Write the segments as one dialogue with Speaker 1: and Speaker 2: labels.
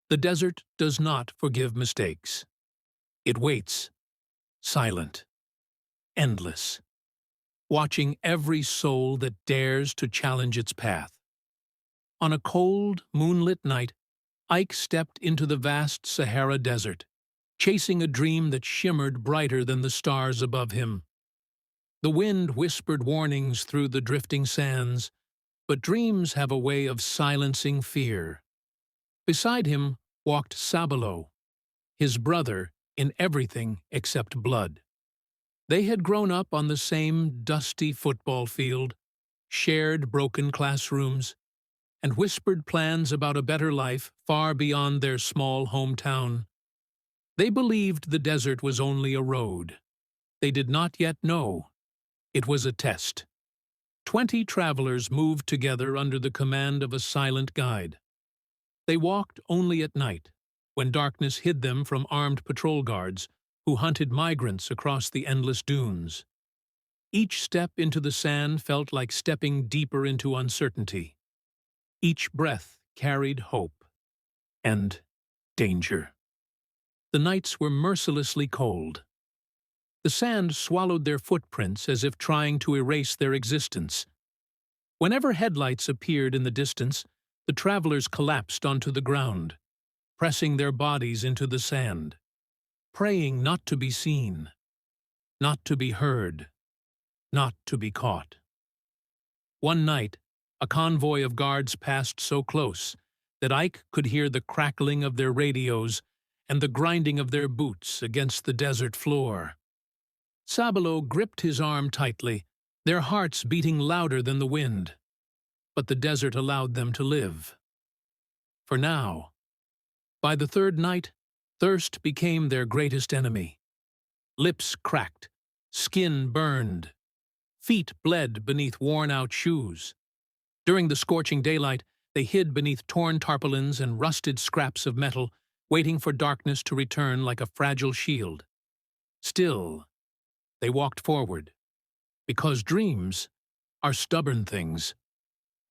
Speaker 1: The desert does not forgive mistakes. It waits, silent, endless, watching every soul that dares to challenge its path. On a cold, moonlit night, Ike stepped into the vast Sahara desert, chasing a dream that shimmered brighter than the stars above him. The wind whispered warnings through the drifting sands, but dreams have a way of silencing fear. Beside him walked Sabalo, his brother in everything except blood. They had grown up on the same dusty football field, shared broken classrooms, and whispered plans about a better life far beyond their small hometown. They believed the desert was only a road. They did not yet know it was a test. 20 travelers moved together under the command of a silent guide. They walked only at night, when darkness hid them from armed patrol guards who hunted migrants across the endless dunes. Each step into the sand felt like stepping deeper into uncertainty. Each breath carried hope and danger. The nights were mercilessly cold. The sand swallowed their footprints as if trying to erase their existence. Whenever headlights appeared in the distance, the travelers collapsed onto the ground, pressing their bodies into the sand, praying not to be seen, not to be heard, not to be caught. One night, a convoy of guards passed so close that Ike could hear the crackling of their radios and the grinding of their boots against the desert floor. Sabalo gripped his arm tightly, their hearts beating louder than the wind. But the desert allowed them to live. For now. By the third night, thirst became their greatest enemy. Lips cracked, skin burned, feet bled beneath worn-out shoes. During the scorching daylight, they hid beneath torn tarpaulins and rusted scraps of metal, waiting for darkness to return like a fragile shield. Still, they walked forward, because dreams are stubborn things.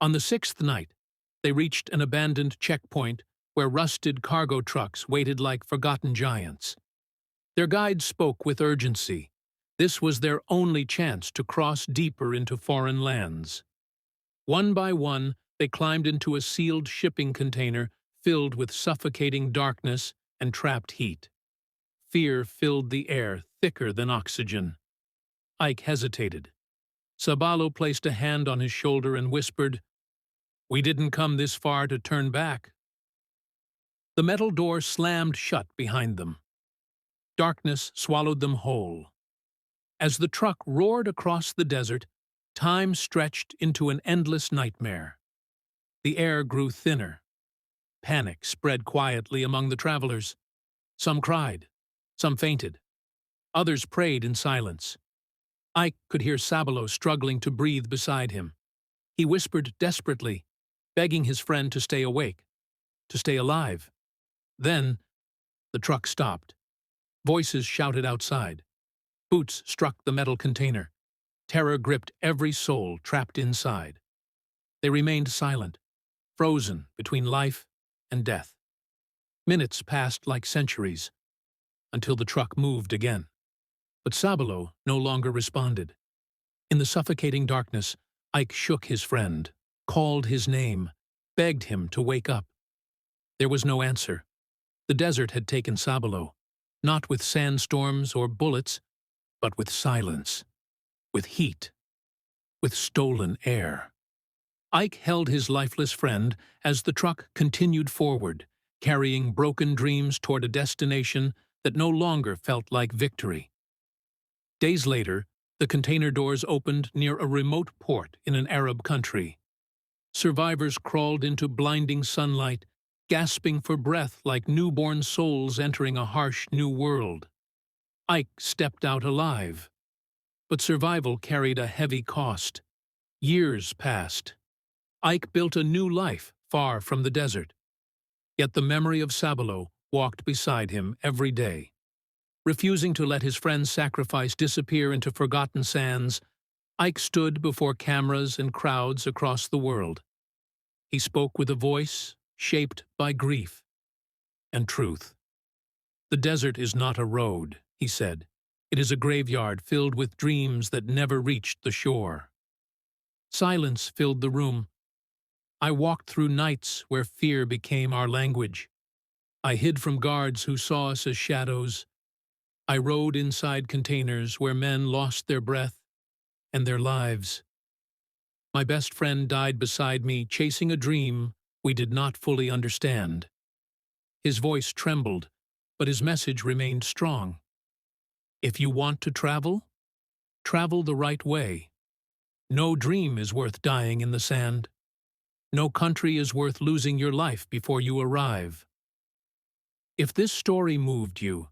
Speaker 1: On the sixth night, they reached an abandoned checkpoint where rusted cargo trucks waited like forgotten giants. Their guide spoke with urgency. This was their only chance to cross deeper into foreign lands. One by one, they climbed into a sealed shipping container filled with suffocating darkness and trapped heat. Fear filled the air thicker than oxygen. Ike hesitated. Sabalo placed a hand on his shoulder and whispered, "We didn't come this far to turn back." The metal door slammed shut behind them. Darkness swallowed them whole. As the truck roared across the desert, time stretched into an endless nightmare. The air grew thinner. Panic spread quietly among the travelers. Some cried, some fainted. Others prayed in silence. Ike could hear Sabalo struggling to breathe beside him. He whispered desperately, begging his friend to stay awake, to stay alive. Then, the truck stopped. Voices shouted outside. Boots struck the metal container. Terror gripped every soul trapped inside. They remained silent, frozen between life and death. Minutes passed like centuries, until the truck moved again. But Sabalo no longer responded. In the suffocating darkness, Ike shook his friend, called his name, begged him to wake up. There was no answer. The desert had taken Sabalo, not with sandstorms or bullets, but with silence, with heat, with stolen air. Ike held his lifeless friend as the truck continued forward, carrying broken dreams toward a destination that no longer felt like victory. Days later, the container doors opened near a remote port in an Arab country. Survivors crawled into blinding sunlight, gasping for breath like newborn souls entering a harsh new world. Ike stepped out alive. But survival carried a heavy cost. Years passed. Ike built a new life far from the desert. Yet the memory of Sabalo walked beside him every day. Refusing to let his friend's sacrifice disappear into forgotten sands, Ike stood before cameras and crowds across the world. He spoke with a voice shaped by grief, and truth. "The desert is not a road," he said. "It is a graveyard filled with dreams that never reached the shore." Silence filled the room. I walked through nights where fear became our language. I hid from guards who saw us as shadows. I rode inside containers where men lost their breath and their lives. My best friend died beside me, chasing a dream we did not fully understand. His voice trembled, but his message remained strong. If you want to travel, travel the right way. No dream is worth dying in the sand. No country is worth losing your life before you arrive. If this story moved you,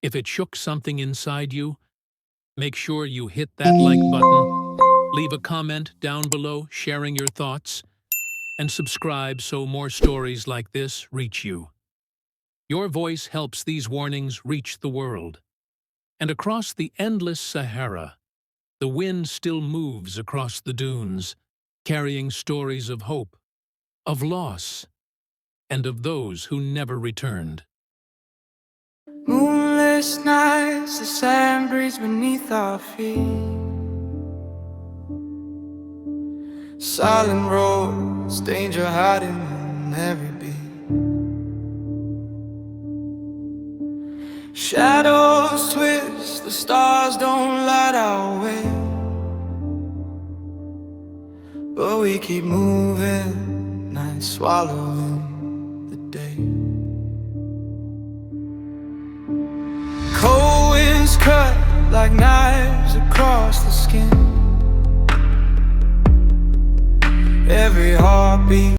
Speaker 1: if it shook something inside you, make sure you hit that like button, leave a comment down below sharing your thoughts, and subscribe so more stories like this reach you. Your voice helps these warnings reach the world. And across the endless Sahara, the wind still moves across the dunes, carrying stories of hope, of loss, and of those who never returned.
Speaker 2: Moonless nights, the sand breathes beneath our feet. Silent roads, danger hiding in every beat. Shadows twist, the stars don't light our way, but we keep moving, night swallowing the day. Cold winds cut like knives across the skin. Every heartbeat